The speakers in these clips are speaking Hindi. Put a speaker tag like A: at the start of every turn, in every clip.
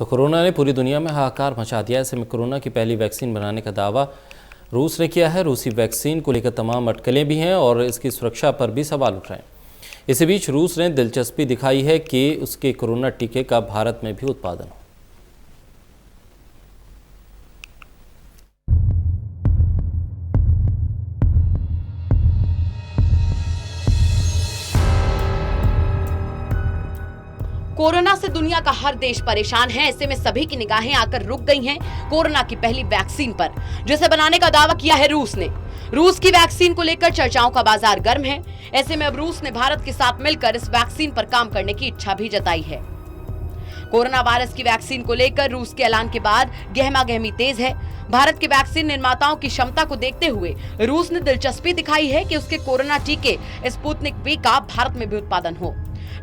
A: तो कोरोना ने पूरी दुनिया में हाहाकार मचा दिया। ऐसे में कोरोना की पहली वैक्सीन बनाने का दावा रूस ने किया है। रूसी वैक्सीन को लेकर तमाम अटकलें भी हैं और इसकी सुरक्षा पर भी सवाल उठ रहे हैं। इसी बीच रूस ने दिलचस्पी दिखाई है कि उसके कोरोना टीके का भारत में भी उत्पादन हो।
B: कोरोना से दुनिया का हर देश परेशान है। ऐसे में सभी की निगाहें आकर रुक गई हैं कोरोना की पहली वैक्सीन पर, जिसे बनाने का दावा किया है रूस ने। रूस की वैक्सीन को लेकर चर्चाओं का बाजार गर्म है। ऐसे में अब रूस ने भारत के साथ मिलकर इस वैक्सीन पर काम करने की इच्छा भी जताई है। कोरोना वायरस की वैक्सीन को लेकर रूस के ऐलान के बाद गहमागहमी तेज है। भारत के वैक्सीन निर्माताओं की क्षमता को देखते हुए रूस ने दिलचस्पी दिखाई है कि उसके कोरोना टीके स्पुतनिक वी का भारत में भी उत्पादन हो।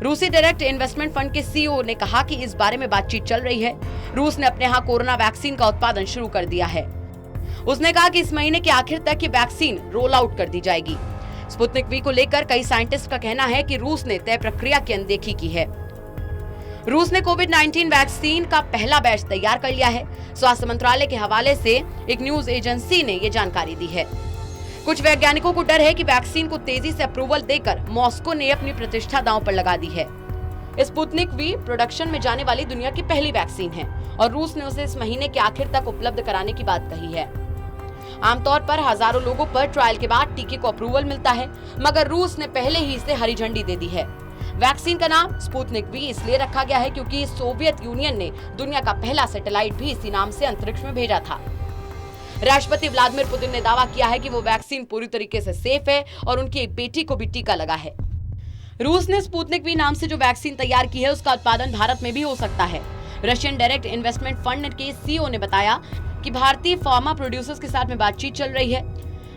B: रूसी डायरेक्ट इन्वेस्टमेंट फंड के सीईओ ने कहा कि इस बारे में बातचीत चल रही है। रूस ने अपने यहाँ कोरोना वैक्सीन का उत्पादन शुरू कर दिया है। उसने कहा कि इस महीने के आखिर तक ये वैक्सीन रोल आउट कर दी जाएगी। स्पुतनिक वी को लेकर कई साइंटिस्ट का कहना है कि रूस ने तय प्रक्रिया की अनदेखी की है। रूस ने कोविड-19 वैक्सीन का पहला बैच तैयार कर लिया है। स्वास्थ्य मंत्रालय के हवाले से एक न्यूज एजेंसी ने ये जानकारी दी है। कुछ वैज्ञानिकों को डर है कि वैक्सीन को तेजी से अप्रूवल देकर मॉस्को ने अपनी प्रतिष्ठा दांव पर लगा दी है। स्पुतनिक वी प्रोडक्शन में जाने वाली दुनिया की पहली वैक्सीन है और रूस ने उसे इस महीने के आखिर तक उपलब्ध कराने की बात कही है। आमतौर पर हजारों लोगों पर ट्रायल के बाद टीके को अप्रूवल मिलता है, मगर रूस ने पहले ही इसे हरी झंडी दे दी है। वैक्सीन का नाम स्पुतनिक वी इसलिए रखा गया है क्योंकि सोवियत यूनियन ने दुनिया का पहला सैटेलाइट भी इसी नाम से अंतरिक्ष में भेजा था। राष्ट्रपति व्लादिमीर पुतिन ने दावा किया है कि वो वैक्सीन पूरी तरीके से सेफ है और उनकी एक बेटी को भी टीका लगा है। रूस ने स्पुतनिक वी नाम से जो वैक्सीन तैयार की है उसका उत्पादन भारत में भी हो सकता है। रशियन डायरेक्ट इन्वेस्टमेंट फंड के सीईओ ने बताया कि भारतीय फार्मा प्रोड्यूसर्स के साथ में बातचीत चल रही है।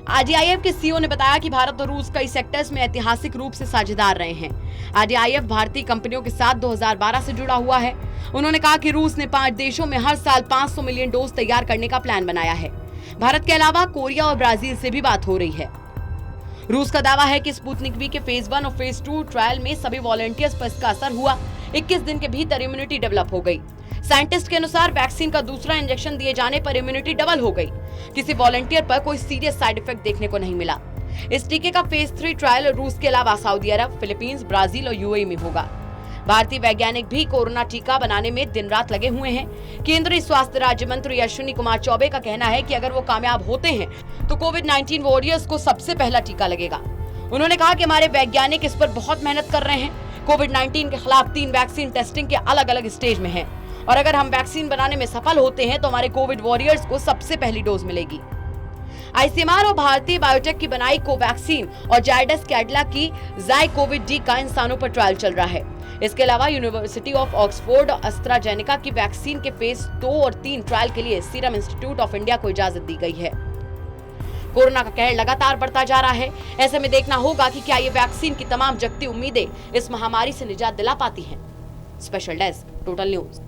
B: आरडीआईएफ के सीईओ ने बताया कि भारत और रूस कई सेक्टर्स में ऐतिहासिक रूप से साझेदार रहे हैं। आरडीआईएफ भारतीय कंपनियों के साथ 2012 से जुड़ा हुआ है। उन्होंने कहा कि रूस ने 5 देशों में हर साल 500 मिलियन डोज तैयार करने का प्लान बनाया है। भारत के अलावा कोरिया और ब्राजील से भी बात हो रही है। रूस का दावा है कि स्पुतनिक वी के फेज 1 और फेज 2 ट्रायल में सभी वॉलंटियर्स पर इसका असर हुआ। 21 दिन के भीतर इम्यूनिटी डेवलप हो गई। साइंटिस्ट के अनुसार वैक्सीन का दूसरा इंजेक्शन दिए जाने पर इम्यूनिटी डबल हो गई। किसी वॉलंटियर पर कोई सीरियस साइड इफेक्ट देखने को नहीं मिला। इस टीके का फेज 3 ट्रायल रूस के अलावा सऊदी अरब, फिलीपींस, ब्राजील और यूएई में होगा। भारतीय वैज्ञानिक भी कोरोना टीका बनाने में दिन रात लगे हुए हैं। केंद्रीय स्वास्थ्य राज्य मंत्री अश्विनी कुमार चौबे का कहना है कि अगर वो कामयाब होते हैं तो कोविड-19 वॉरियर्स को सबसे पहला टीका लगेगा। उन्होंने कहा कि हमारे वैज्ञानिक इस पर बहुत मेहनत कर रहे हैं। कोविड-19 के खिलाफ 3 वैक्सीन टेस्टिंग के अलग अलग स्टेज में है और अगर हम वैक्सीन बनाने में सफल होते हैं तो हमारे कोविड वॉरियर्स को सबसे पहली डोज मिलेगी। आईसीएमआर और भारतीय बायोटेक की बनाई कोवैक्सीन और जायडस कैडिला की ज़ायकोविड-डी का इंसानों पर ट्रायल चल रहा है। इसके अलावा यूनिवर्सिटी ऑफ ऑक्सफोर्ड और एस्ट्राजेनेका की वैक्सीन के फेज 2 और 3 ट्रायल के लिए सीरम इंस्टीट्यूट ऑफ इंडिया को इजाजत दी गई है। कोरोना का कहर लगातार बढ़ता जा रहा है। ऐसे में देखना होगा कि क्या ये वैक्सीन की तमाम जगती उम्मीदें इस महामारी से निजात दिला पाती हैं। Special desk, total news.